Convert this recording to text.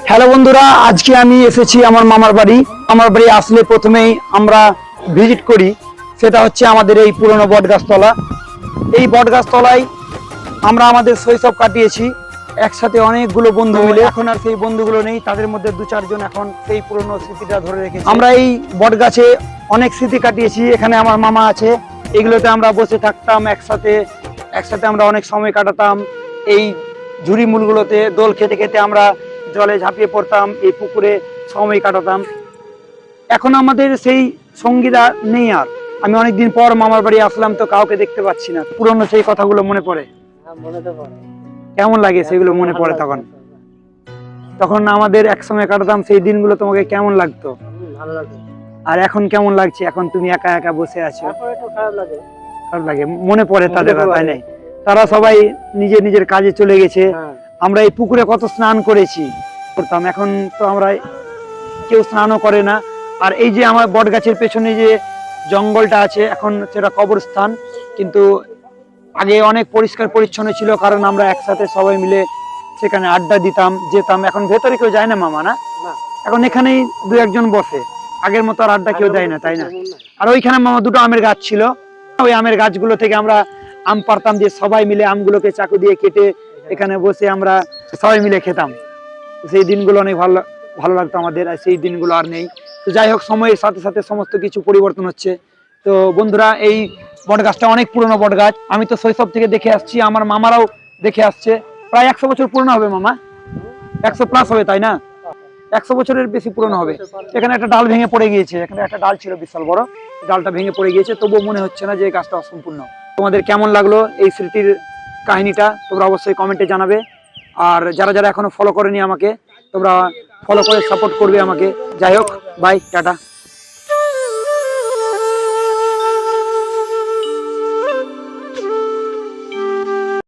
Hello বন্ধুরা, আজকে আমি এসেছি আমার মামার বাড়ি। আমার বাড়ি আসলে প্রথমেই আমরা ভিজিট করি, সেটা হচ্ছে আমাদের এই পুরনো বটগাছতলা। এই বটগাছতলায় আমরা আমাদের শৈশব কাটিয়েছি একসাথে অনেকগুলো বন্ধু মিলে। এখন আর সেই বন্ধুগুলো নেই, তাদের মধ্যে দু চারজন এখন সেই পুরনো স্মৃতিটা ধরে রেখেছে। আমরা এই বটগাছে অনেক স্মৃতি কাটিয়েছি। এখানে আমার মামা আছে, এগুলোতে আমরা বসে থাকতাম একসাথে একসাথে আমরা অনেক সময় কাটাতাম। এই ঝুড়ি মূলগুলোতে দোল খেতে খেতে আমরা জলে ঝাঁপিয়ে পড়তাম, এই পুকুরে সময় কাটাতাম। এখন আমাদের সেই সঙ্গীরা নেই আর। আমি অনেকদিন পর মামার বাড়ি আসলাম, তো কাউকে দেখতে পাচ্ছি না। পুরনো সেই কথাগুলো মনে পড়ে। কেমন লাগে সেগুলো মনে পড়ে? তখন তখন আমাদের একসঙ্গে কাটাতাম সেই দিনগুলো, তোমাকে কেমন লাগতো? ভালো লাগে। আর এখন কেমন লাগছে? এখন তুমি একা একা বসে আছো, এখন একটু খারাপ লাগে। খারাপ লাগে? মনে পড়ে তাদের, তাই নাই? তারা সবাই নিজের নিজের কাজে চলে গেছে। আমরা এই পুকুরে কত স্নান করেছি, করতাম। এখন তো আমরা কেউ স্নানও করে না। আর এই যে আমার বট গাছের পেছনে যে জঙ্গলটা আছে, এখন সেটা কবরস্থান। কিন্তু আগে অনেক পরিষ্কার পরিচ্ছন্ন ছিল, কারণ আমরা একসাথে সবাই মিলে সেখানে আড্ডা দিতাম, যেতাম। এখন ভেতরে কেউ যায় না মামা, না? এখন এখানেই দু একজন বসে, আগের মতো আর আড্ডা কেউ দেয় না, তাই না? আর ওইখানে মামা দুটো আমের গাছ ছিল, ওই আমের গাছগুলো থেকে আমরা আম পারতাম, যে সবাই মিলে আমগুলোকে চাকু দিয়ে কেটে এখানে বসে আমরা সবাই মিলে খেতাম। সেই দিনগুলো অনেক ভালো ভালো লাগতো আমাদের। আর সেই দিনগুলো আর নেই। তো যাই হোক, সময়ের সাথে সাথে সমস্ত কিছু পরিবর্তন হচ্ছে। তো বন্ধুরা, এই বট গাছটা অনেক পুরনো বট গাছ। আমি তো শৈশব থেকে দেখে আসছি, আমার মামারাও দেখে আসছে। প্রায় 100 বছর পুরনো হবে মামা, 100+ হবে, তাই না? 100 বছরের বেশি পুরনো হবে। এখানে একটা ডাল ভেঙে পড়ে গিয়েছে, এখানে একটা ডাল ছিল বিশাল বড়, ডালটা ভেঙে পড়ে গিয়েছে। তবুও মনে হচ্ছে না যে এই গাছটা অসম্পূর্ণ। তোমাদের কেমন লাগলো এই স্মৃতির কাহিনীটা তোমরা অবশ্যই কমেন্টে জানাবে। আর যারা যারা এখনো ফলো করেনি আমাকে, তোমরা ফলো করে সাপোর্ট করবে আমাকে। যাই হোক, বাই, টাটা।